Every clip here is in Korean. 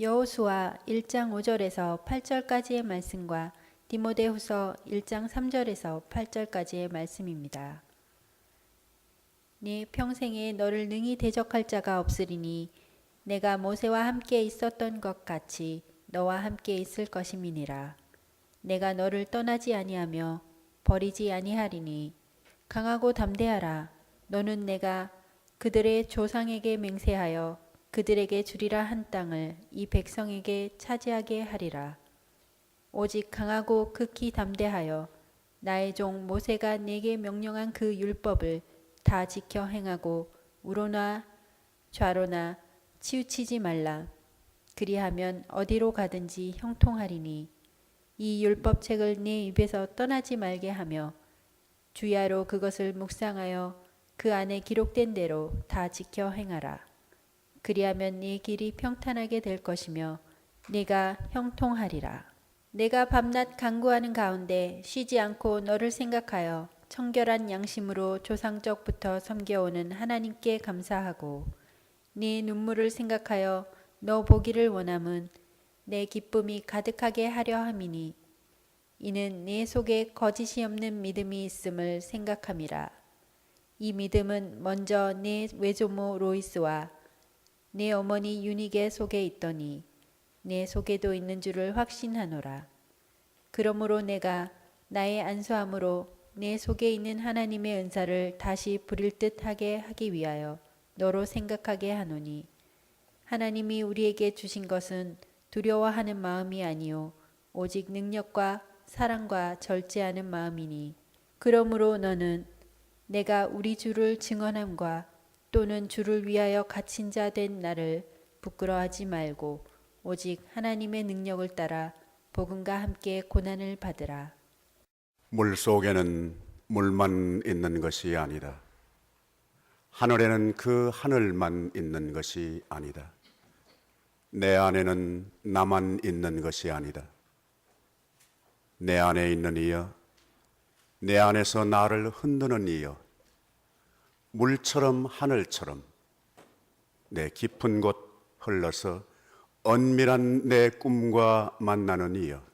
여호수아 1장 5절에서 8절까지의 말씀과 디모데후서 1장 3절에서 8절까지의 말씀입니다. 네 평생에 너를 능히 대적할 자가 없으리니 내가 모세와 함께 있었던 것 같이 너와 함께 있을 것임이니라. 내가 너를 떠나지 아니하며 버리지 아니하리니 강하고 담대하라. 너는 내가 그들의 조상에게 맹세하여 그들에게 주리라 한 땅을 이 백성에게 차지하게 하리라. 오직 강하고 극히 담대하여 나의 종 모세가 내게 명령한 그 율법을 다 지켜 행하고 우로나 좌로나 치우치지 말라. 그리하면 어디로 가든지 형통하리니 이 율법책을 네 입에서 떠나지 말게 하며 주야로 그것을 묵상하여 그 안에 기록된 대로 다 지켜 행하라. 그리하면 네 길이 평탄하게 될 것이며 네가 형통하리라. 내가 밤낮 간구하는 가운데 쉬지 않고 너를 생각하여 청결한 양심으로 조상적부터 섬겨오는 하나님께 감사하고 네 눈물을 생각하여 너 보기를 원함은 내 기쁨이 가득하게 하려 함이니 이는 내 속에 거짓이 없는 믿음이 있음을 생각함이라. 이 믿음은 먼저 내 외조모 로이스와 내 어머니 유니게 속에 있더니 내 속에도 있는 줄을 확신하노라. 그러므로 내가 나의 안수함으로 내 속에 있는 하나님의 은사를 다시 부릴 듯하게 하기 위하여 너로 생각하게 하노니 하나님이 우리에게 주신 것은 두려워하는 마음이 아니요 오직 능력과 사랑과 절제하는 마음이니 그러므로 너는 내가 우리 주를 증언함과 또는 주를 위하여 갇힌 자 된 나를 부끄러워하지 말고 오직 하나님의 능력을 따라 복음과 함께 고난을 받으라. 물 속에는 물만 있는 것이 아니다. 하늘에는 그 하늘만 있는 것이 아니다. 내 안에는 나만 있는 것이 아니다. 내 안에 있는 이여, 내 안에서 나를 흔드는 이여, 물처럼 하늘처럼 내 깊은 곳 흘러서 은밀한 내 꿈과 만나는 이여,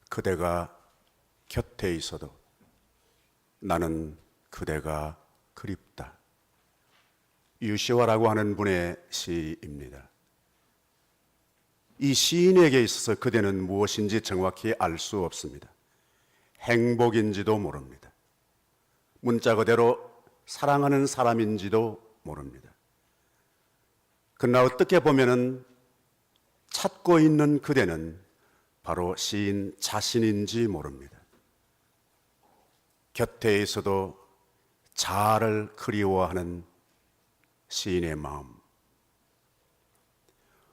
그대가 곁에 있어도 나는 그대가 그립다. 유시화라고 하는 분의 시입니다. 이 시인에게 있어서 그대는 무엇인지 정확히 알 수 없습니다. 행복인지도 모릅니다. 문자 그대로 사랑하는 사람인지도 모릅니다. 그러나 어떻게 보면은 찾고 있는 그대는 바로 시인 자신인지 모릅니다. 곁에 있어도 자아를 그리워하는 시인의 마음.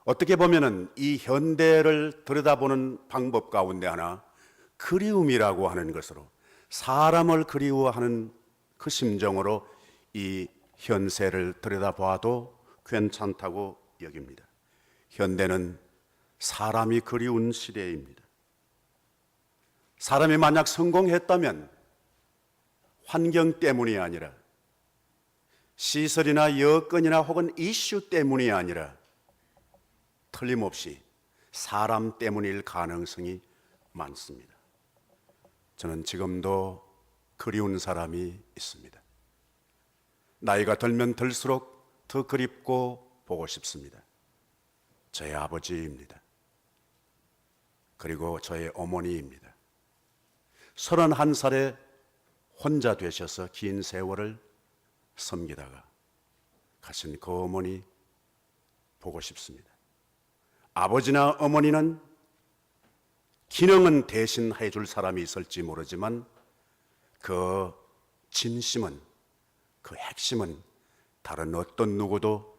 어떻게 보면은 이 현대를 들여다보는 방법 가운데 하나 그리움이라고 하는 것으로 사람을 그리워하는 그 심정으로 이 현세를 들여다봐도 괜찮다고 여깁니다. 현대는 사람이 그리운 시대입니다. 사람이 만약 성공했다면 환경 때문이 아니라 시설이나 여건이나 혹은 이슈 때문이 아니라 틀림없이 사람 때문일 가능성이 많습니다. 저는 지금도 그리운 사람이 있습니다. 나이가 들면 들수록 더 그립고 보고 싶습니다. 저의 아버지입니다. 그리고 저의 어머니입니다. 31살에 혼자 되셔서 긴 세월을 섬기다가 가신 그 어머니 보고 싶습니다. 아버지나 어머니는 기능은 대신 해줄 사람이 있을지 모르지만 그 진심은, 그 핵심은 다른 어떤 누구도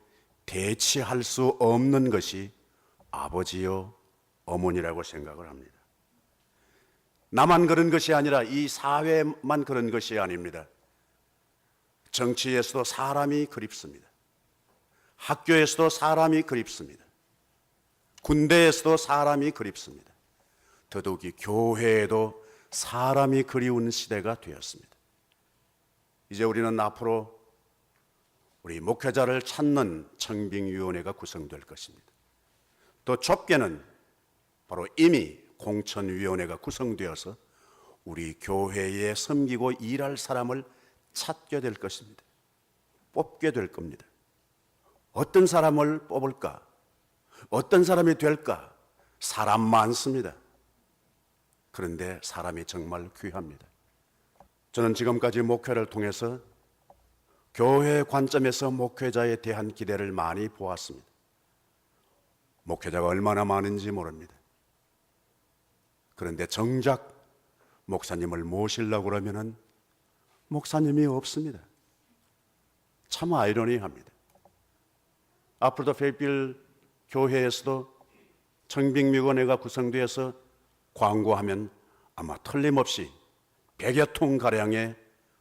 대체할 수 없는 것이 아버지요 어머니라고 생각을 합니다. 나만 그런 것이 아니라 이 사회만 그런 것이 아닙니다. 정치에서도 사람이 그립습니다. 학교에서도 사람이 그립습니다. 군대에서도 사람이 그립습니다. 더더욱이 교회에도 사람이 그리운 시대가 되었습니다. 이제 우리는 앞으로 우리 목회자를 찾는 청빙위원회가 구성될 것입니다. 더 좁게는 바로 이미 공천위원회가 구성되어서 우리 교회에 섬기고 일할 사람을 찾게 될 것입니다. 뽑게 될 겁니다. 어떤 사람을 뽑을까? 어떤 사람이 될까? 사람 많습니다. 그런데 사람이 정말 귀합니다. 저는 지금까지 목회를 통해서 교회 관점에서 목회자에 대한 기대를 많이 보았습니다. 목회자가 얼마나 많은지 모릅니다. 그런데 정작 목사님을 모시려고 그러면은 목사님이 없습니다. 참 아이러니합니다. 앞으로도 페이필 교회에서도 청빙위원회가 구성되어서 광고하면 아마 틀림없이 100여 통가량의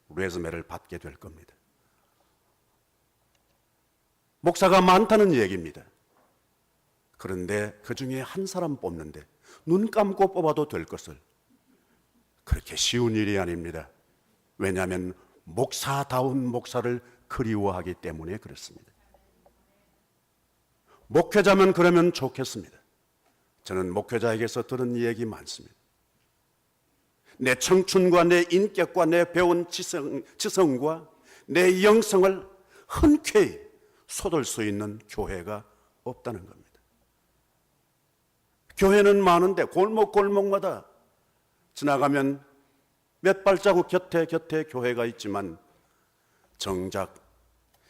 레즈메를 받게 될 겁니다. 목사가 많다는 얘기입니다. 그런데 그 중에 한 사람 뽑는데 눈 감고 뽑아도 될 것을, 그렇게 쉬운 일이 아닙니다. 왜냐하면 목사다운 목사를 그리워하기 때문에 그렇습니다. 목회자면 그러면 좋겠습니다. 저는 목회자에게서 들은 얘기 많습니다. 내 청춘과 내 인격과 내 배운 지성과 내 영성을 흔쾌히 쏟을 수 있는 교회가 없다는 겁니다. 교회는 많은데 골목골목마다 지나가면 몇 발자국 곁에 교회가 있지만 정작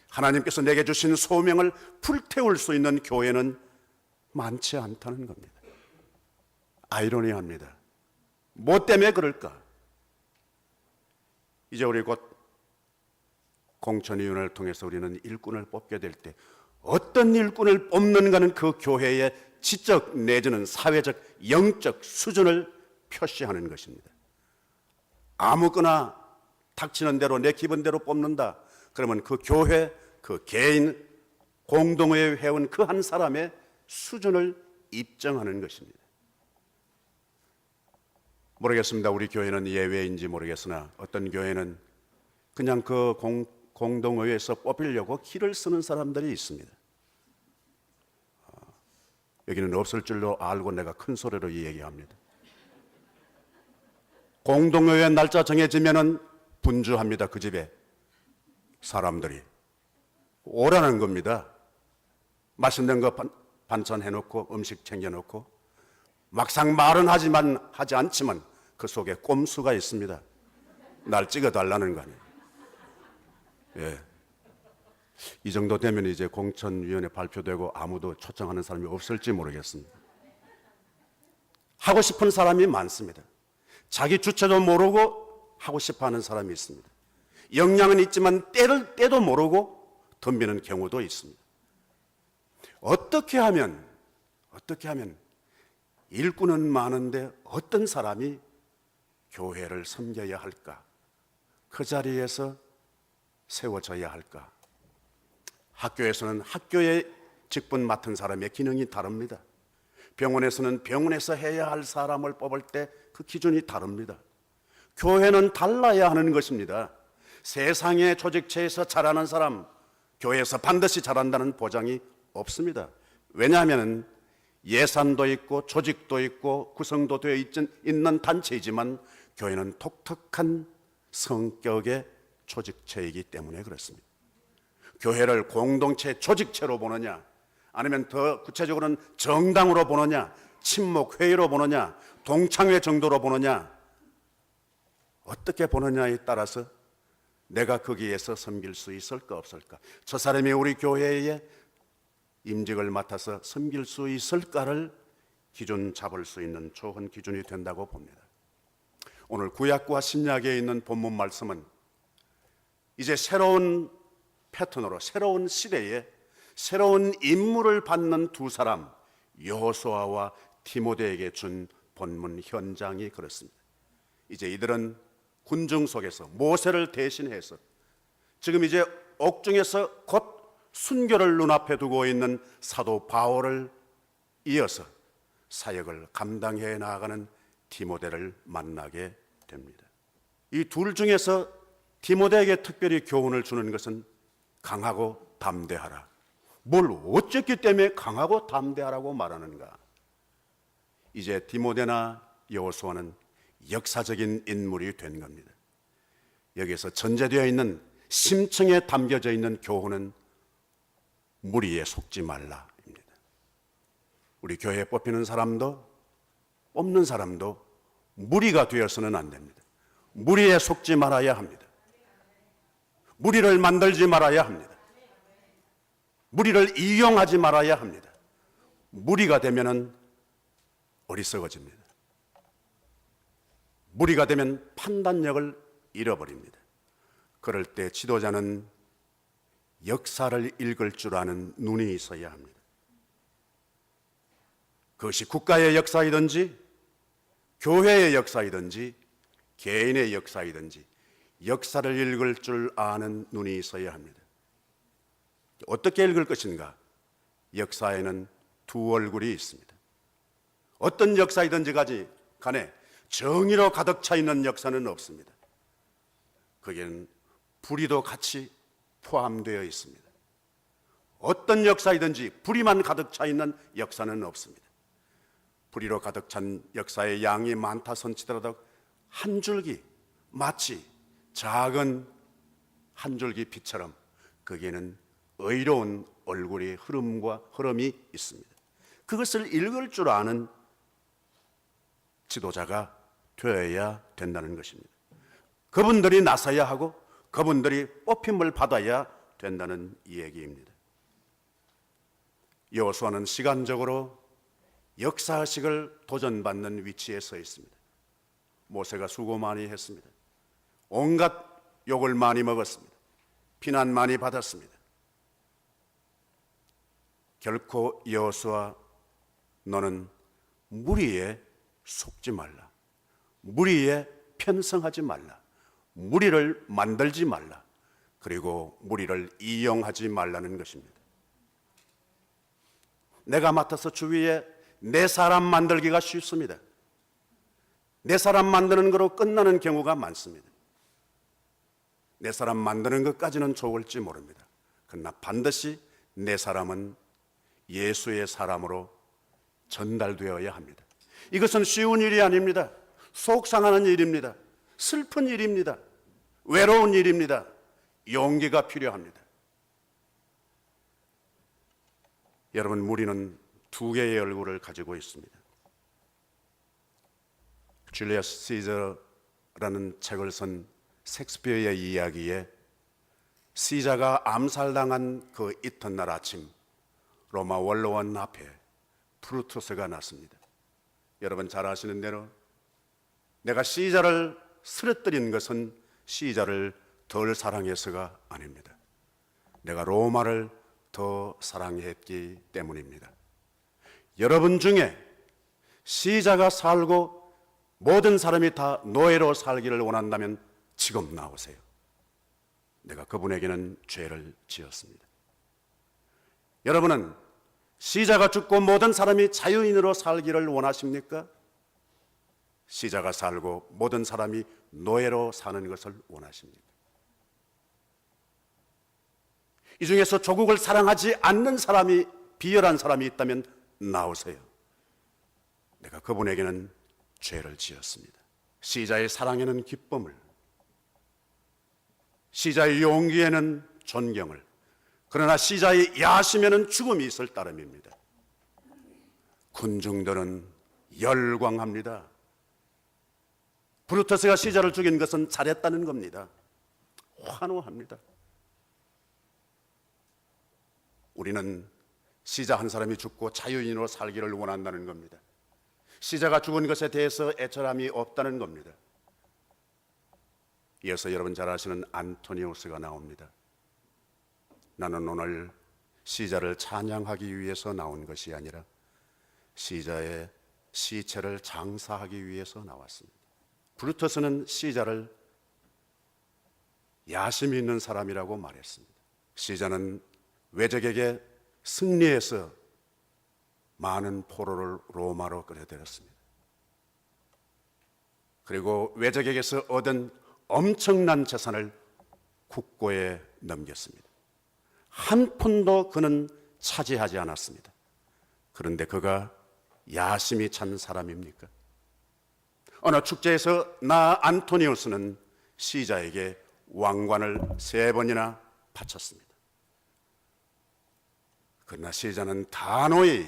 하나님께서 내게 주신 소명을 불태울 수 있는 교회는 많지 않다는 겁니다. 아이러니합니다. 뭐 때문에 그럴까? 이제 우리 곧 공천위원회를 통해서 우리는 일꾼을 뽑게 될 때 어떤 일꾼을 뽑는가는 그 교회의 지적 내지는 사회적 영적 수준을 표시하는 것입니다. 아무거나 닥치는 대로 내 기분대로 뽑는다. 그러면 그 교회, 그 개인, 공동회의 회원 그 한 사람의 수준을 입증하는 것입니다. 모르겠습니다. 우리 교회는 예외인지 모르겠으나 어떤 교회는 그냥 그 공동회에서 뽑히려고 기를 쓰는 사람들이 있습니다. 여기는 없을 줄로 알고 내가 큰 소리로 얘기합니다. 공동회의 날짜 정해지면은 분주합니다. 그 집에 사람들이 오라는 겁니다. 맛있는 거 반찬 해놓고 음식 챙겨놓고 막상 말은 하지 않지만 그 속에 꼼수가 있습니다. 날 찍어달라는 거 아니에요. 예. 이 정도 되면 이제 공천위원회 발표되고 아무도 초청하는 사람이 없을지 모르겠습니다. 하고 싶은 사람이 많습니다. 자기 주체도 모르고 하고 싶어하는 사람이 있습니다. 역량은 있지만 때도 모르고 덤비는 경우도 있습니다. 어떻게 하면 일꾼은 많은데 어떤 사람이 교회를 섬겨야 할까? 그 자리에서 세워져야 할까? 학교에서는 학교의 직분 맡은 사람의 기능이 다릅니다. 병원에서는 병원에서 해야 할 사람을 뽑을 때 그 기준이 다릅니다. 교회는 달라야 하는 것입니다. 세상의 조직체에서 잘하는 사람, 교회에서 반드시 잘한다는 보장이 없습니다. 왜냐하면 예산도 있고 조직도 있고 구성도 되어 있는 단체이지만 교회는 독특한 성격의 조직체이기 때문에 그렇습니다. 교회를 공동체 조직체로 보느냐, 아니면 더 구체적으로는 정당으로 보느냐, 친목회의로 보느냐, 동창회 정도로 보느냐, 어떻게 보느냐에 따라서 내가 거기에서 섬길 수 있을까 없을까, 저 사람이 우리 교회에 임직을 맡아서 섬길 수 있을까를 기준 잡을 수 있는 좋은 기준이 된다고 봅니다. 오늘 구약과 신약에 있는 본문 말씀은 이제 새로운 패턴으로 새로운 시대에 새로운 임무를 받는 두 사람, 여호수아와 디모데에게 준 본문 현장이 그렇습니다. 이제 이들은 군중 속에서 모세를 대신해서 지금 이제 옥중에서 곧 순교를 눈앞에 두고 있는 사도 바울을 이어서 사역을 감당해 나가는 디모데를 만나게 됩니다. 이 둘 중에서 디모데에게 특별히 교훈을 주는 것은 강하고 담대하라, 뭘 어쨌기 때문에 강하고 담대하라고 말하는가? 이제 디모데나 여호수아는 역사적인 인물이 된 겁니다. 여기서 전제되어 있는 심층에 담겨져 있는 교훈은 무리에 속지 말라입니다. 우리 교회에 뽑히는 사람도 뽑는 사람도 무리가 되어서는 안 됩니다. 무리에 속지 말아야 합니다. 무리를 만들지 말아야 합니다. 무리를 이용하지 말아야 합니다. 무리가 되면은 어리석어집니다. 무리가 되면 판단력을 잃어버립니다. 그럴 때 지도자는 역사를 읽을 줄 아는 눈이 있어야 합니다. 그것이 국가의 역사이든지 교회의 역사이든지 개인의 역사이든지 역사를 읽을 줄 아는 눈이 있어야 합니다. 어떻게 읽을 것인가? 역사에는 두 얼굴이 있습니다. 어떤 역사이든지 간에 정의로 가득 차 있는 역사는 없습니다. 거기에는 불의도 같이 포함되어 있습니다. 어떤 역사이든지 불의만 가득 차 있는 역사는 없습니다. 불의로 가득 찬 역사의 양이 많다 손치더라도 한 줄기, 마치 작은 한 줄기 빛처럼 거기에는 의로운 얼굴의 흐름이 있습니다. 그것을 읽을 줄 아는 지도자가 되어야 된다는 것입니다. 그분들이 나서야 하고 그분들이 뽑힘을 받아야 된다는 얘기입니다. 여호수아는 시간적으로 역사의식을 도전받는 위치에 서 있습니다. 모세가 수고 많이 했습니다. 온갖 욕을 많이 먹었습니다. 비난 많이 받았습니다. 결코 여호수아, 너는 무리에 속지 말라. 무리에 편성하지 말라. 무리를 만들지 말라. 그리고 무리를 이용하지 말라는 것입니다. 내가 맡아서 주위에 내 사람 만들기가 쉽습니다. 내 사람 만드는 거로 끝나는 경우가 많습니다. 내 사람 만드는 것까지는 좋을지 모릅니다. 그러나 반드시 내 사람은 예수의 사람으로 전달되어야 합니다. 이것은 쉬운 일이 아닙니다. 속상하는 일입니다. 슬픈 일입니다. 외로운 일입니다. 용기가 필요합니다. 여러분, 무리는 두 개의 얼굴을 가지고 있습니다. 줄리어스 시저라는 책을 쓴 셰익스피어의 이야기에 시자가 암살당한 그 이튿날 아침 로마 원로원 앞에 프루투스가 났습니다. 여러분 잘 아시는 대로 내가 시자를 쓰러뜨린 것은 시자를 덜 사랑해서가 아닙니다. 내가 로마를 더 사랑했기 때문입니다. 여러분 중에 시자가 살고 모든 사람이 다 노예로 살기를 원한다면 지금 나오세요. 내가 그분에게는 죄를 지었습니다. 여러분은 시자가 죽고 모든 사람이 자유인으로 살기를 원하십니까? 시자가 살고 모든 사람이 노예로 사는 것을 원하십니까? 이 중에서 조국을 사랑하지 않는 사람이, 비열한 사람이 있다면 나오세요. 내가 그분에게는 죄를 지었습니다. 시자의 사랑에는 기쁨을, 시자의 용기에는 존경을, 그러나 시자의 야심에는 죽음이 있을 따름입니다. 군중들은 열광합니다. 브루터스가 시자를 죽인 것은 잘했다는 겁니다. 환호합니다. 우리는 시자 한 사람이 죽고 자유인으로 살기를 원한다는 겁니다. 시자가 죽은 것에 대해서 애절함이 없다는 겁니다. 이어서 여러분 잘 아시는 안토니우스가 나옵니다. 나는 오늘 시자를 찬양하기 위해서 나온 것이 아니라 시자의 시체를 장사하기 위해서 나왔습니다. 브루터스는 시자를 야심이 있는 사람이라고 말했습니다. 시자는 외적에게 승리해서 많은 포로를 로마로 끌어들였습니다. 그리고 외적에게서 얻은 엄청난 재산을 국고에 넘겼습니다. 한 푼도 그는 차지하지 않았습니다. 그런데 그가 야심이 찬 사람입니까? 어느 축제에서 나 안토니우스는 시자에게 왕관을 3번이나 바쳤습니다. 그러나 시자는 단호히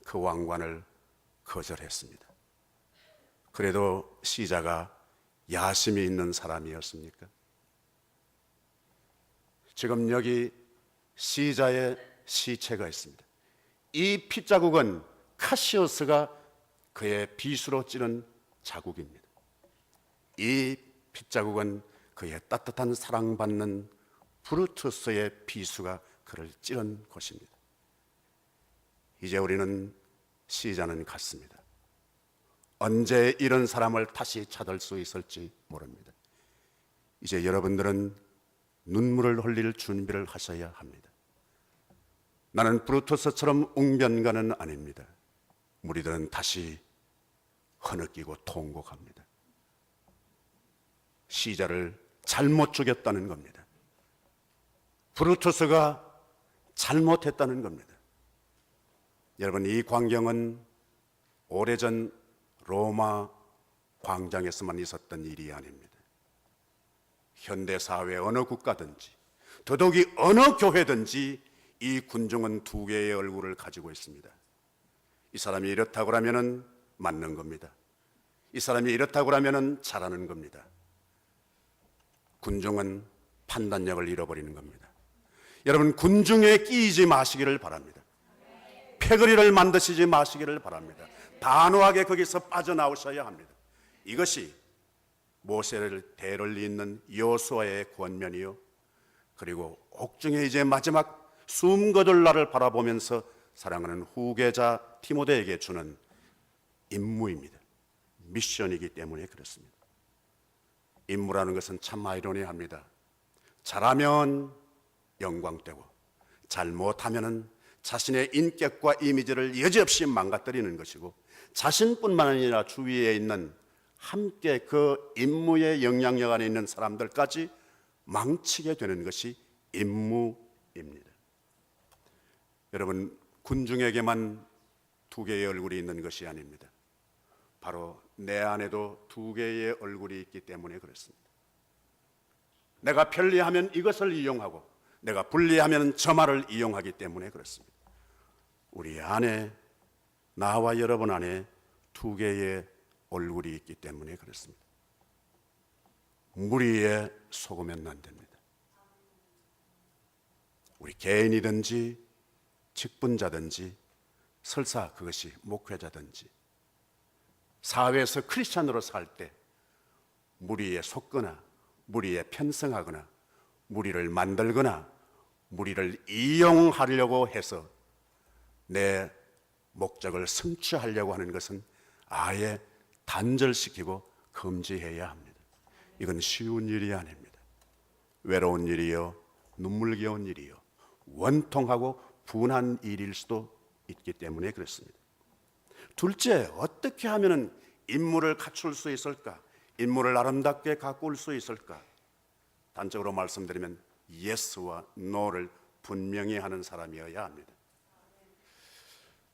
그 왕관을 거절했습니다. 그래도 시자가 야심이 있는 사람이었습니까? 지금 여기 시자의 시체가 있습니다. 이 핏자국은 카시오스가 그의 비수로 찌른 자국입니다. 이 핏자국은 그의 따뜻한 사랑받는 브루투스의 비수가 그를 찌른 것입니다. 이제 우리는 시자는 갔습니다. 언제 이런 사람을 다시 찾을 수 있을지 모릅니다. 이제 여러분들은 눈물을 흘릴 준비를 하셔야 합니다. 나는 브루투스처럼 웅변가는 아닙니다. 무리들은 다시 흐느끼고 통곡합니다. 시자를 잘못 죽였다는 겁니다. 브루투스가 잘못했다는 겁니다. 여러분, 이 광경은 오래전 로마 광장에서만 있었던 일이 아닙니다. 현대사회 어느 국가든지 더더욱이 어느 교회든지 이 군중은 2개의 얼굴을 가지고 있습니다. 이 사람이 이렇다고 하면 맞는 겁니다. 이 사람이 이렇다고 하면 잘하는 겁니다. 군중은 판단력을 잃어버리는 겁니다. 여러분, 군중에 끼이지 마시기를 바랍니다. 패거리를 만드시지 마시기를 바랍니다. 단호하게 거기서 빠져나오셔야 합니다. 이것이 모세를 대를 잇는 여호수아의 권면이요, 그리고 옥중에 이제 마지막 숨 거둘 날을 바라보면서 사랑하는 후계자 디모데에게 주는 임무입니다. 미션이기 때문에 그렇습니다. 임무라는 것은 참 아이러니합니다. 잘하면 영광되고 잘못하면 자신의 인격과 이미지를 여지없이 망가뜨리는 것이고, 자신뿐만 아니라 주위에 있는 함께 그 임무의 영향력 안에 있는 사람들까지 망치게 되는 것이 임무입니다. 여러분, 군중에게만 2개의 얼굴이 있는 것이 아닙니다. 바로 내 안에도 2개의 얼굴이 있기 때문에 그렇습니다. 내가 편리하면 이것을 이용하고 내가 불리하면 저 말을 이용하기 때문에 그렇습니다. 우리 안에, 나와 여러분 안에 2개의 얼굴이 있기 때문에 그렇습니다. 무리에 속으면 안 됩니다. 우리 개인이든지 직분자든지 설사 그것이 목회자든지 사회에서 크리스찬으로 살 때 무리에 속거나 무리에 편성하거나 무리를 만들거나 무리를 이용하려고 해서 내 목적을 성취하려고 하는 것은 아예 단절시키고 금지해야 합니다. 이건 쉬운 일이 아닙니다. 외로운 일이요, 눈물겨운 일이요, 원통하고 분한 일일 수도 있기 때문에 그렇습니다. 둘째, 어떻게 하면 임무를 갖출 수 있을까? 임무를 아름답게 가꿀 수 있을까? 단적으로 말씀드리면 예스와 노를 분명히 하는 사람이어야 합니다.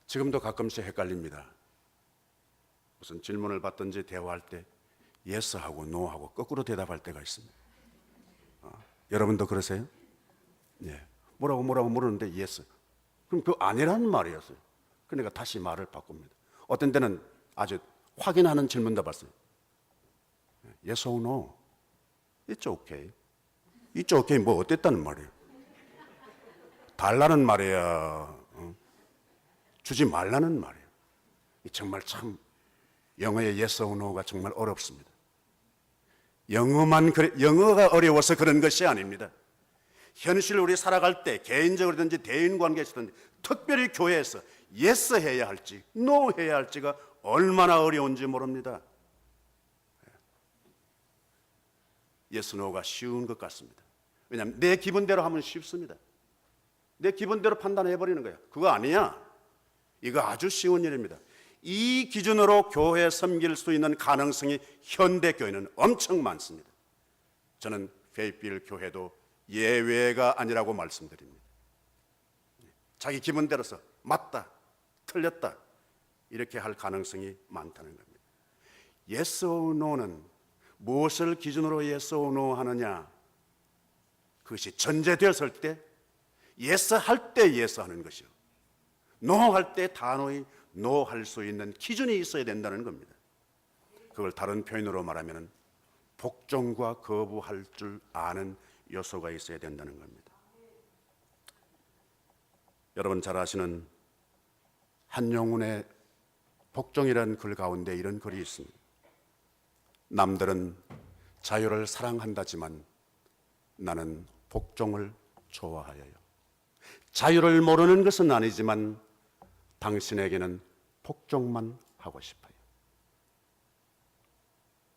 지금도 가끔씩 헷갈립니다. 무슨 질문을 받든지 대화할 때 예스하고 노하고 거꾸로 대답할 때가 있습니다. 여러분도 그러세요? 예. 뭐라고 물었는데 예스. 그럼 그 아니라는 말이었어요. 그러니까 다시 말을 바꿉니다. 어떤 때는 아주 확인하는 질문도 봤어요. Yes or no? It's okay. It's okay. 뭐 어땠다는 말이에요? 달라는 말이야. 주지 말라는 말이에요. 정말 참 영어의 yes or no가 정말 어렵습니다. 영어가 어려워서 그런 것이 아닙니다. 현실 우리 살아갈 때 개인적으로든지 대인관계에서든지 특별히 교회에서 yes 해야 할지 no 해야 할지가 얼마나 어려운지 모릅니다. yes, no가 쉬운 것 같습니다. 왜냐하면 내 기분대로 하면 쉽습니다. 내 기분대로 판단해버리는 거예요. 그거 아니야. 이거 아주 쉬운 일입니다. 이 기준으로 교회 섬길 수 있는 가능성이 현대 교회는 엄청 많습니다. 저는 페이필 교회도 예외가 아니라고 말씀드립니다. 자기 기분대로서 맞다, 틀렸다 이렇게 할 가능성이 많다는 겁니다. Yes or No는 무엇을 기준으로 Yes or No 하느냐, 그것이 전제되었을 때 Yes 할 때 Yes 하는 것이요, No 할 때 단호히 No 할 수 있는 기준이 있어야 된다는 겁니다. 그걸 다른 표현으로 말하면 복종과 거부할 줄 아는 요소가 있어야 된다는 겁니다. 여러분 잘 아시는 한용운의 복종이라는 글 가운데 이런 글이 있습니다. 남들은 자유를 사랑한다지만 나는 복종을 좋아하여요. 자유를 모르는 것은 아니지만 당신에게는 복종만 하고 싶어요.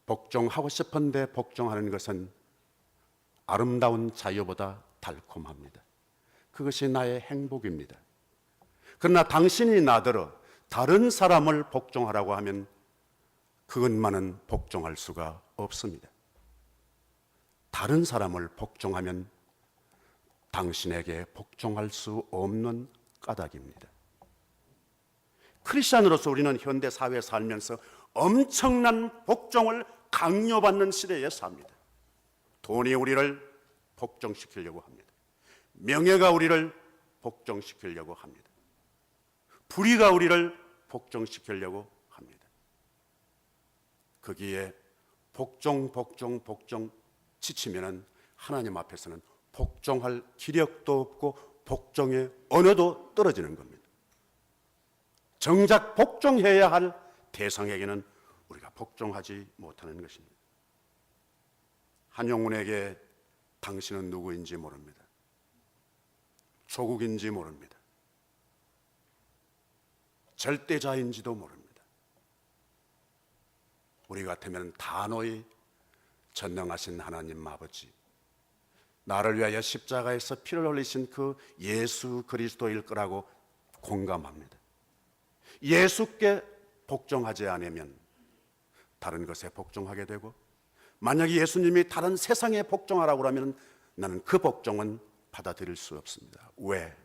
복종하고 싶은데 복종하는 것은 아름다운 자유보다 달콤합니다. 그것이 나의 행복입니다. 그러나 당신이 나더러 다른 사람을 복종하라고 하면 그것만은 복종할 수가 없습니다. 다른 사람을 복종하면 당신에게 복종할 수 없는 까닭입니다. 크리스찬으로서 우리는 현대 사회에 살면서 엄청난 복종을 강요받는 시대에 삽니다. 돈이 우리를 복종시키려고 합니다. 명예가 우리를 복종시키려고 합니다. 불의가 우리를 복종시키려고 합니다. 거기에 복종 지치면은 하나님 앞에서는 복종할 기력도 없고 복종의 언어도 떨어지는 겁니다. 정작 복종해야 할 대상에게는 우리가 복종하지 못하는 것입니다. 한용운에게 당신은 누구인지 모릅니다. 조국인지 모릅니다. 절대자인지도 모릅니다. 우리 같으면 단호히 전능하신 하나님 아버지, 나를 위하여 십자가에서 피를 흘리신 그 예수 그리스도일 거라고 공감합니다. 예수께 복종하지 않으면 다른 것에 복종하게 되고, 만약에 예수님이 다른 세상에 복종하라고 하면 나는 그 복종은 받아들일 수 없습니다. 왜?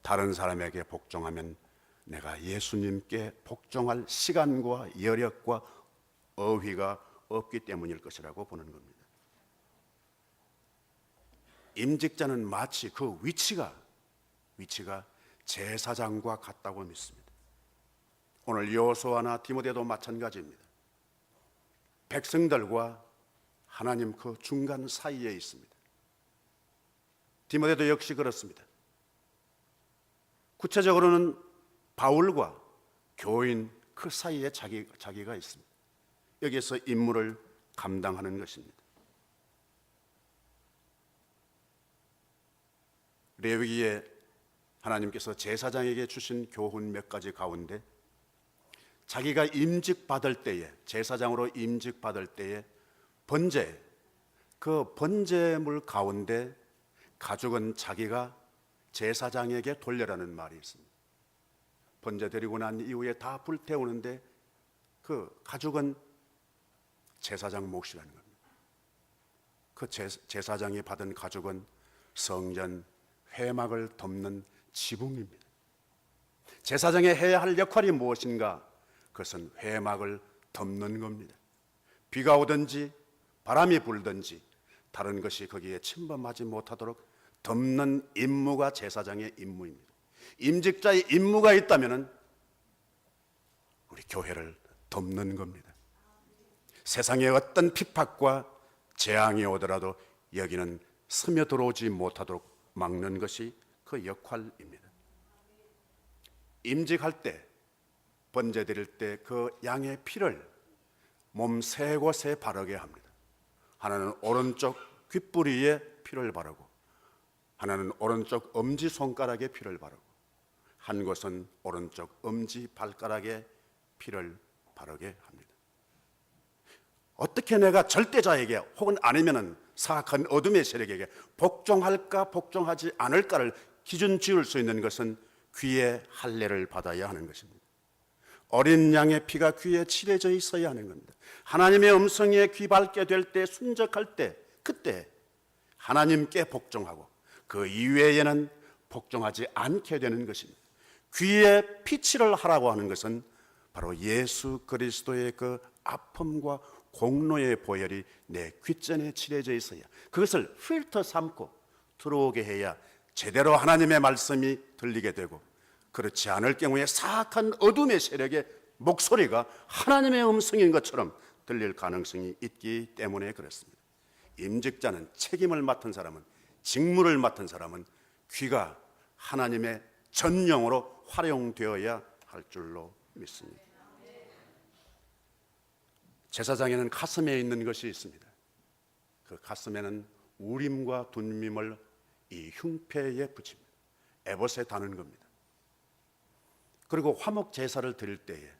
다른 사람에게 복종하면 내가 예수님께 복종할 시간과 여력과 어휘가 없기 때문일 것이라고 보는 겁니다. 임직자는 마치 그 위치가 제사장과 같다고 믿습니다. 오늘 여호수아나 디모데도 마찬가지입니다. 백성들과 하나님 그 중간 사이에 있습니다. 디모데도 역시 그렇습니다. 구체적으로는 바울과 교인 그 사이에 자기가 있습니다. 여기에서 임무를 감당하는 것입니다. 레위기에 하나님께서 제사장에게 주신 교훈 몇 가지 가운데 자기가 임직받을 때에, 제사장으로 임직받을 때에 번제, 그 번제물 가운데 가죽은 자기가 제사장에게 돌려라는 말이 있습니다. 번제 드리고 난 이후에 다 불태우는데 그 가죽은 제사장 몫이라는 겁니다. 그 제사장이 받은 가죽은 성전 회막을 덮는 지붕입니다. 제사장이 해야 할 역할이 무엇인가? 그것은 회막을 덮는 겁니다. 비가 오든지 바람이 불든지 다른 것이 거기에 침범하지 못하도록 덮는 임무가 제사장의 임무입니다. 임직자의 임무가 있다면 우리 교회를 덮는 겁니다. 세상에 어떤 핍박과 재앙이 오더라도 여기는 스며들어오지 못하도록 막는 것이 그 역할입니다. 임직할 때, 번제 드릴 때 그 양의 피를 몸 세 곳에 바르게 합니다. 하나는 오른쪽 귓부리에 피를 바르고, 하나는 오른쪽 엄지손가락에 피를 바르고, 한 곳은 오른쪽 엄지 발가락에 피를 바르게 합니다. 어떻게 내가 절대자에게 혹은 아니면은 사악한 어둠의 세력에게 복종할까 복종하지 않을까를 기준 지을 수 있는 것은 귀에 할례를 받아야 하는 것입니다. 어린 양의 피가 귀에 칠해져 있어야 하는 겁니다. 하나님의 음성에 귀 밝게 될 때, 순적할 때, 그때 하나님께 복종하고 그 이외에는 복종하지 않게 되는 것입니다. 귀에 피치를 하라고 하는 것은 바로 예수 그리스도의 그 아픔과 공로의 보혈이 내 귓전에 칠해져 있어야 그것을 필터 삼고 들어오게 해야 제대로 하나님의 말씀이 들리게 되고, 그렇지 않을 경우에 사악한 어둠의 세력의 목소리가 하나님의 음성인 것처럼 들릴 가능성이 있기 때문에 그렇습니다. 임직자는, 책임을 맡은 사람은, 직무를 맡은 사람은 귀가 하나님의 전령으로 활용되어야 할 줄로 믿습니다. 제사장에는 가슴에 있는 것이 있습니다. 그 가슴에는 우림과 둠밈을 이 흉패에 붙입니다. 에봇에 다는 겁니다. 그리고 화목 제사를 드릴 때에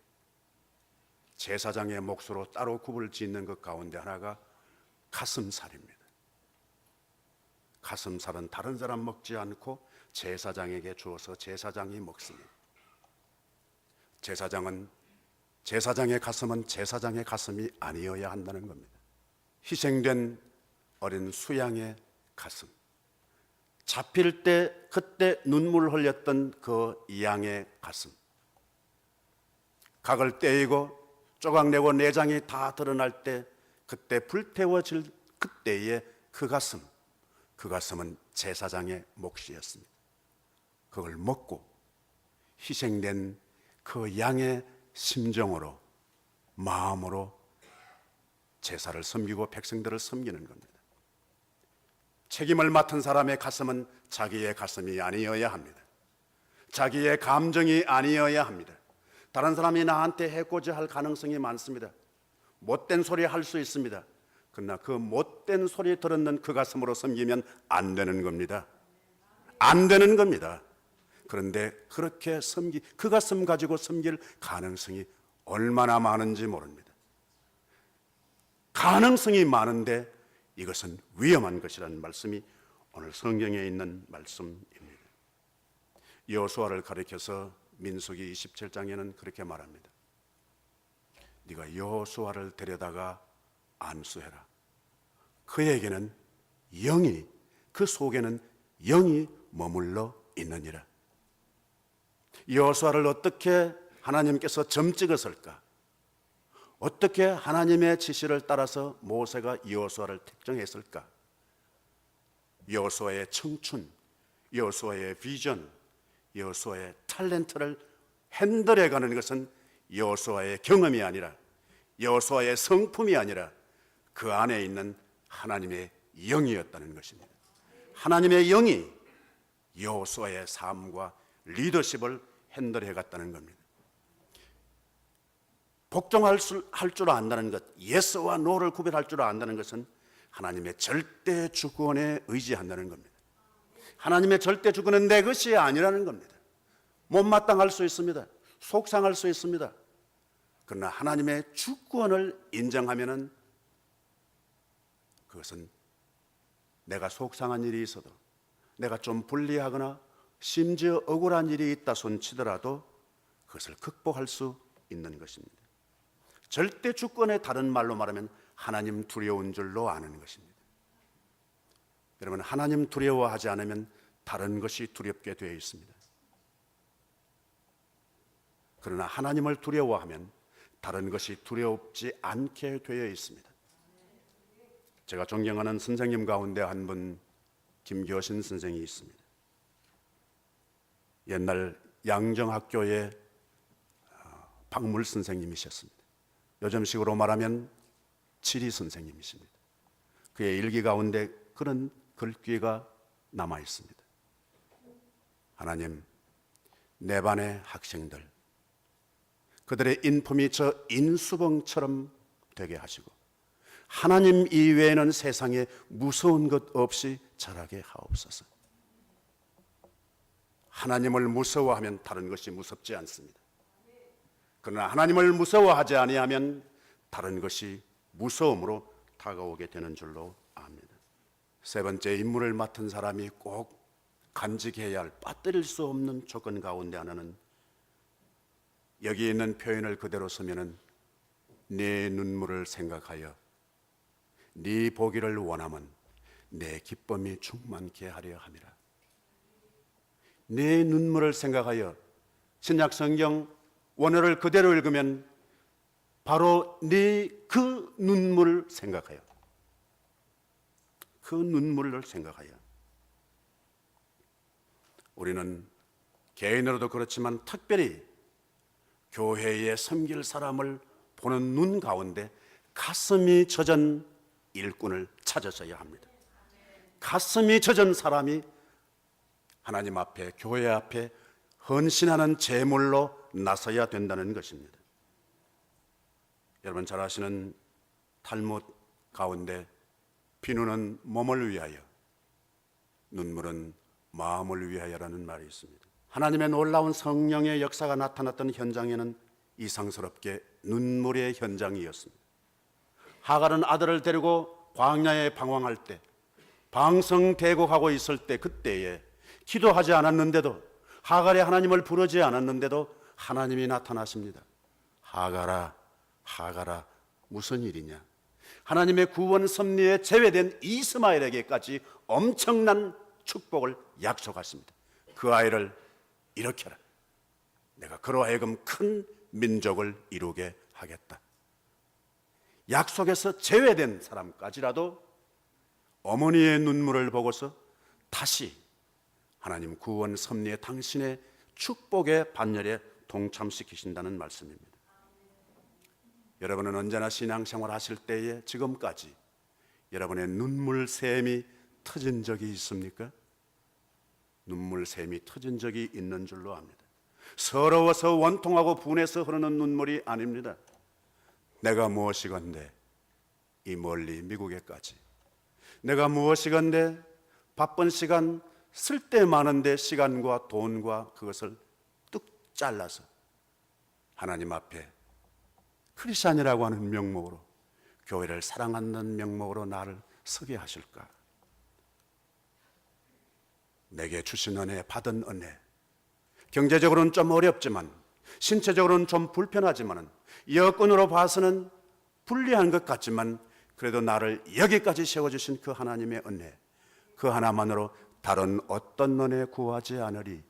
제사장의 몫으로 따로 굽을 짓는 것 가운데 하나가 가슴살입니다. 가슴살은 다른 사람 먹지 않고 제사장에게 주어서 제사장이 먹습니다. 제사장의 가슴은 제사장의 가슴이 아니어야 한다는 겁니다. 희생된 어린 수양의 가슴, 잡힐 때 그때 눈물 흘렸던 그 양의 가슴, 각을 떼이고 조각내고 내장이 다 드러날 때 그때 불태워질 그때의 그 가슴은 제사장의 몫이었습니다. 그걸 먹고 희생된 그 양의 심정으로, 마음으로 제사를 섬기고 백성들을 섬기는 겁니다. 책임을 맡은 사람의 가슴은 자기의 가슴이 아니어야 합니다. 자기의 감정이 아니어야 합니다. 다른 사람이 나한테 해코지 할 가능성이 많습니다. 못된 소리 할 수 있습니다. 그러나 그 못된 소리 들었는 그 가슴으로 섬기면 안 되는 겁니다. 안 되는 겁니다. 그런데 그렇게 그 가슴 가지고 섬길 가능성이 얼마나 많은지 모릅니다. 가능성이 많은데 이것은 위험한 것이라는 말씀이 오늘 성경에 있는 말씀입니다. 여호수아를 가리켜서 민수기 27장에는 그렇게 말합니다. 네가 여호수아를 데려다가 안수해라. 그에게는 그 속에는 영이 머물러 있느니라. 여호수아를 어떻게 하나님께서 점 찍었을까? 어떻게 하나님의 지시를 따라서 모세가 여호수아를 택정했을까? 여호수아의 청춘, 여호수아의 비전, 여호수아의 탤런트를 핸들해가는 것은 여호수아의 경험이 아니라, 여호수아의 성품이 아니라 그 안에 있는 하나님의 영이었다는 것입니다. 하나님의 영이 여호수아의 삶과 리더십을 핸들해갔다는 겁니다. 복종할 줄 안다는 것, 예스와 노를 구별할 줄 안다는 것은 하나님의 절대 주권에 의지한다는 겁니다. 하나님의 절대 주권은 내 것이 아니라는 겁니다. 못마땅할 수 있습니다. 속상할 수 있습니다. 그러나 하나님의 주권을 인정하면은 그것은 내가 속상한 일이 있어도, 내가 좀 불리하거나 심지어 억울한 일이 있다 손치더라도 그것을 극복할 수 있는 것입니다. 절대 주권의 다른 말로 말하면 하나님 두려운 줄로 아는 것입니다. 여러분, 하나님 두려워하지 않으면 다른 것이 두렵게 되어 있습니다. 그러나 하나님을 두려워하면 다른 것이 두렵지 않게 되어 있습니다. 제가 존경하는 선생님 가운데 한 분, 김교신 선생이 있습니다. 옛날 양정학교의 박물 선생님이셨습니다. 요즘식으로 말하면 지리 선생님이십니다. 그의 일기 가운데 그런 글귀가 남아 있습니다. 하나님, 내 반의 학생들, 그들의 인품이 저 인수봉처럼 되게 하시고 하나님 이외에는 세상에 무서운 것 없이 자라게 하옵소서. 하나님을 무서워하면 다른 것이 무섭지 않습니다. 그러나 하나님을 무서워하지 아니하면 다른 것이 무서움으로 다가오게 되는 줄로 압니다. 세 번째, 임무를 맡은 사람이 꼭 간직해야 할, 빠뜨릴 수 없는 조건 가운데 하나는, 여기 있는 표현을 그대로 쓰면은 네 눈물을 생각하여 네 보기를 원하면 내 기쁨이 충만케 하려 함이라. 내 눈물을 생각하여 신약 성경 원어를 그대로 읽으면 바로 네 그 눈물을 생각하여, 그 눈물을 생각하여. 우리는 개인으로도 그렇지만 특별히 교회에 섬길 사람을 보는 눈 가운데 가슴이 젖은 일꾼을 찾으셔야 합니다. 가슴이 젖은 사람이 하나님 앞에, 교회 앞에 헌신하는 제물로 나서야 된다는 것입니다. 여러분 잘 아시는 탈무드 가운데 비누는 몸을 위하여, 눈물은 마음을 위하여라는 말이 있습니다. 하나님의 놀라운 성령의 역사가 나타났던 현장에는 이상스럽게 눈물의 현장이었습니다. 하갈은 아들을 데리고 광야에 방황할 때, 방성대곡하고 있을 때, 그때에 기도하지 않았는데도, 하갈이 하나님을 부르지 않았는데도 하나님이 나타나십니다. 하갈아, 하갈아, 무슨 일이냐? 하나님의 구원 섭리에 제외된 이스마엘에게까지 엄청난 축복을 약속하십니다. 그 아이를 일으켜라. 내가 그로 하여금 큰 민족을 이루게 하겠다. 약속에서 제외된 사람까지라도 어머니의 눈물을 보고서 다시 하나님 구원 섭리에 당신의 축복의 반열에 동참시키신다는 말씀입니다. 여러분은 언제나 신앙생활 하실 때에 지금까지 여러분의 눈물샘이 터진 적이 있습니까? 눈물샘이 터진 적이 있는 줄로 압니다. 서러워서 원통하고 분해서 흐르는 눈물이 아닙니다. 내가 무엇이건데 이 멀리 미국에까지, 내가 무엇이건데 바쁜 시간, 쓸데 많은데 시간과 돈과 그것을 뚝 잘라서 하나님 앞에 크리스찬이라고 하는 명목으로, 교회를 사랑한다는 명목으로 나를 서게 하실까? 내게 주신 은혜, 받은 은혜, 경제적으로는 좀 어렵지만, 신체적으로는 좀 불편하지만, 여건으로 봐서는 불리한 것 같지만, 그래도 나를 여기까지 세워주신 그 하나님의 은혜, 그 하나만으로 다른 어떤 은혜 구하지 않으리.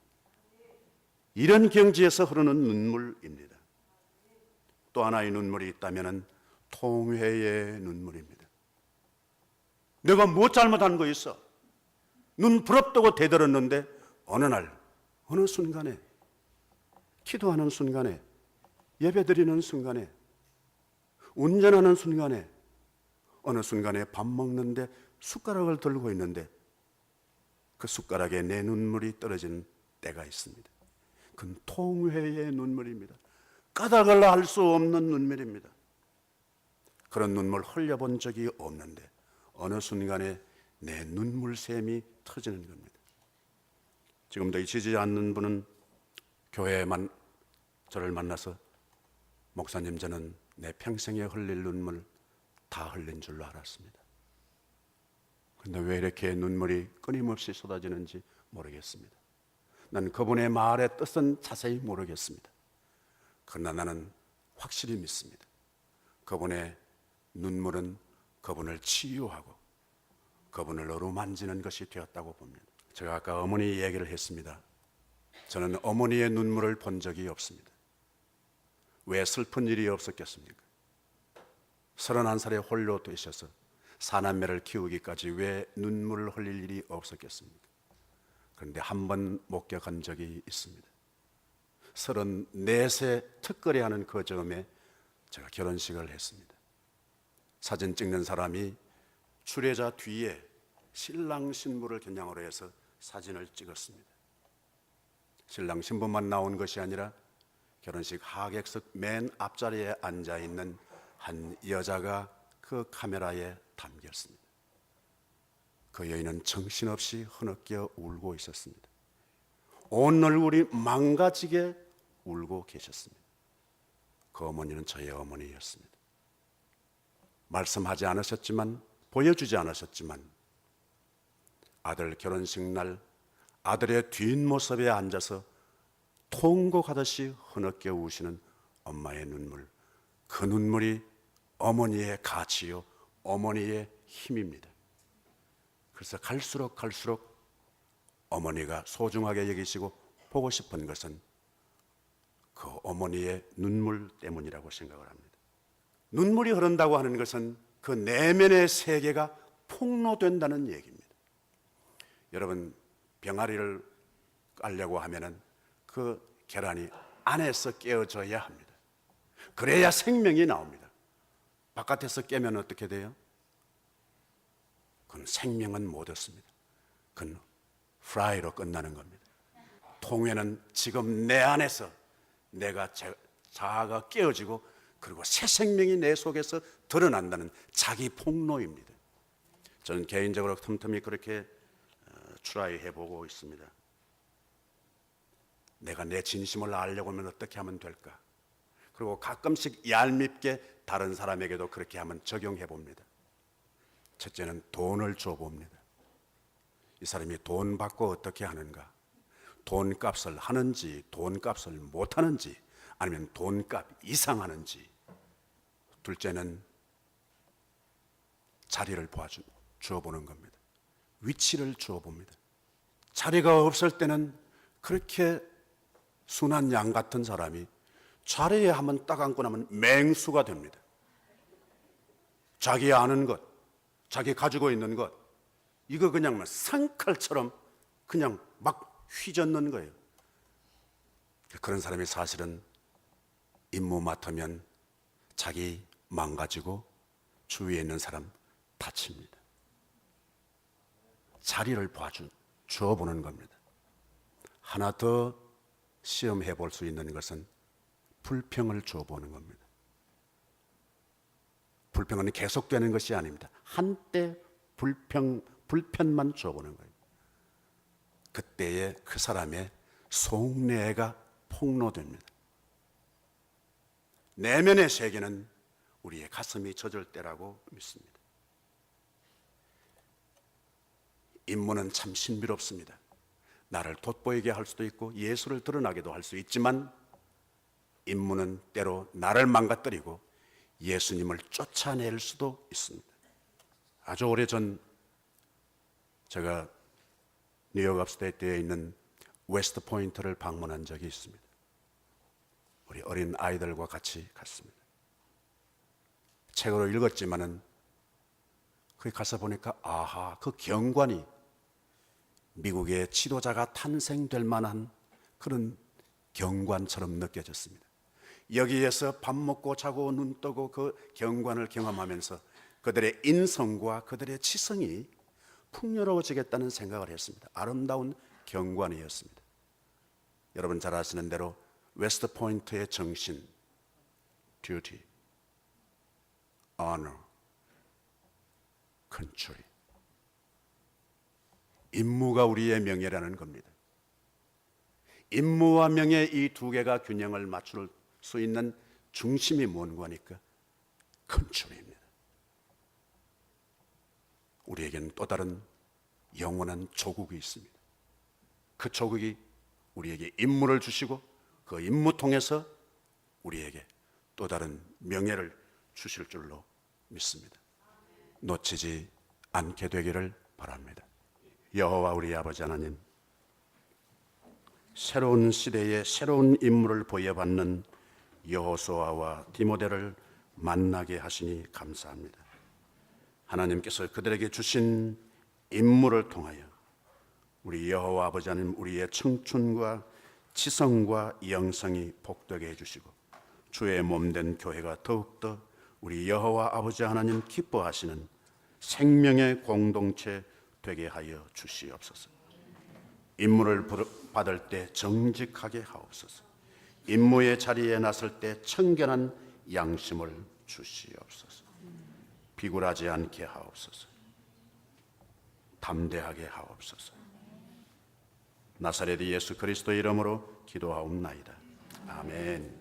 이런 경지에서 흐르는 눈물입니다. 또 하나의 눈물이 있다면 통회의 눈물입니다. 내가 뭐 잘못한 거 있어? 눈 부럽다고 대들었는데 어느 날, 어느 순간에, 기도하는 순간에, 예배드리는 순간에, 운전하는 순간에, 어느 순간에 밥 먹는데 숟가락을 들고 있는데 그 숟가락에 내 눈물이 떨어지는 때가 있습니다. 그건 통회의 눈물입니다. 까닭을 알 수 없는 눈물입니다. 그런 눈물 흘려본 적이 없는데 어느 순간에 내 눈물샘이 터지는 겁니다. 지금도 잊히지 않는 분은 교회에만 저를 만나서 목사님, 저는 내 평생에 흘릴 눈물 다 흘린 줄로 알았습니다. 그런데 왜 이렇게 눈물이 끊임없이 쏟아지는지 모르겠습니다. 난 그분의 말의 뜻은 자세히 모르겠습니다. 그러나 나는 확실히 믿습니다. 그분의 눈물은 그분을 치유하고 그분을 어루만지는 것이 되었다고 봅니다. 제가 아까 어머니 얘기를 했습니다. 저는 어머니의 눈물을 본 적이 없습니다. 왜 슬픈 일이 없었겠습니까? 31살에 홀로 되셔서 사남매를 키우기까지 왜 눈물을 흘릴 일이 없었겠습니까? 그런데 한 번 목격한 적이 있습니다. 34세 특거리 하는 그 즈음에 제가 결혼식을 했습니다. 사진 찍는 사람이 주례자 뒤에 신랑 신부를 겨냥으로 해서 사진을 찍었습니다. 신랑 신부만 나온 것이 아니라 결혼식 하객석 맨 앞자리에 앉아있는 한 여자가 그 카메라에 담겼습니다. 그 여인은 정신없이 흐느껴 울고 있었습니다. 온 얼굴이 망가지게 울고 계셨습니다. 그 어머니는 저의 어머니였습니다. 말씀하지 않으셨지만, 보여주지 않으셨지만 아들 결혼식 날 아들의 뒷모습에 앉아서 통곡하듯이 흐느껴 우시는 엄마의 눈물, 그 눈물이 어머니의 가치요, 어머니의 힘입니다. 그래서 갈수록 어머니가 소중하게 여기시고 보고 싶은 것은 그 어머니의 눈물 때문이라고 생각을 합니다. 눈물이 흐른다고 하는 것은 그 내면의 세계가 폭로된다는 얘기입니다. 여러분, 병아리를 깔려고 하면은 그 계란이 안에서 깨어져야 합니다. 그래야 생명이 나옵니다. 바깥에서 깨면 어떻게 돼요? 그건 생명은 못 얻습니다. 그건 프라이로 끝나는 겁니다. 통회는 지금 내 안에서 내가 자아가 깨어지고 그리고 새 생명이 내 속에서 드러난다는 자기 폭로입니다. 저는 개인적으로 틈틈이 그렇게 트라이 해보고 있습니다. 내가 내 진심을 알려고 하면 어떻게 하면 될까? 그리고 가끔씩 얄밉게 다른 사람에게도 그렇게 하면 적용해 봅니다. 첫째는 돈을 줘 봅니다. 이 사람이 돈 받고 어떻게 하는가? 돈값을 하는지 돈값을 못하는지 아니면 돈값 이상 하는지. 둘째는 자리를 주어보는 겁니다. 위치를 주어봅니다. 자리가 없을 때는 그렇게 순한 양 같은 사람이 자리에 한번 딱 앉고 나면 맹수가 됩니다. 자기 아는 것, 자기 가지고 있는 것, 이거 그냥 상칼처럼 그냥 막 휘젓는 거예요. 그런 사람이 사실은 임무 맡으면 자기 망가지고 주위에 있는 사람 다칩니다. 자리를 주어보는 겁니다. 하나 더 시험해 볼 수 있는 것은 불평을 주어보는 겁니다. 불평은 계속되는 것이 아닙니다. 한때 불편만 주어보는 거예요. 그때에 그 사람의 속내가 폭로됩니다. 내면의 세계는 우리의 가슴이 젖을 때라고 믿습니다. 임무는 참 신비롭습니다. 나를 돋보이게 할 수도 있고 예수를 드러나게도 할 수 있지만 임무는 때로 나를 망가뜨리고 예수님을 쫓아낼 수도 있습니다. 아주 오래전 제가 뉴욕 업스테이트에 있는 웨스트 포인트를 방문한 적이 있습니다. 우리 어린 아이들과 같이 갔습니다. 책으로 읽었지만은 거기 가서 보니까 아하, 그 경관이 미국의 지도자가 탄생될 만한 그런 경관처럼 느껴졌습니다. 여기에서 밥 먹고 자고 눈 뜨고 그 경관을 경험하면서 그들의 인성과 그들의 치성이 풍요로워지겠다는 생각을 했습니다. 아름다운 경관이었습니다. 여러분 잘 아시는 대로 웨스트 포인트의 정신, duty, honor, control. 임무가 우리의 명예라는 겁니다. 임무와 명예 이 두 개가 균형을 맞출 수 있는 중심이 뭔가 하니까 컨트롤입니다. 우리에게는 또 다른 영원한 조국이 있습니다. 그 조국이 우리에게 임무를 주시고 그 임무 통해서 우리에게 또 다른 명예를 주실 줄로 믿습니다. 놓치지 않게 되기를 바랍니다. 여호와 우리 아버지 하나님, 새로운 시대에 새로운 임무를 부여받는 여호수아와 디모데를 만나게 하시니 감사합니다. 하나님께서 그들에게 주신 임무를 통하여 우리 여호와 아버지 하나님, 우리의 청춘과 지성과 영성이 복되게 해주시고 주의 몸된 교회가 더욱더 우리 여호와 아버지 하나님 기뻐하시는 생명의 공동체 되게 하여 주시옵소서. 임무를 받을 때 정직하게 하옵소서. 임무의 자리에 나설 때 청결한 양심을 주시옵소서. 비굴하지 않게 하옵소서. 담대하게 하옵소서. 나사렛 예수 그리스도 이름으로 기도하옵나이다. 아멘.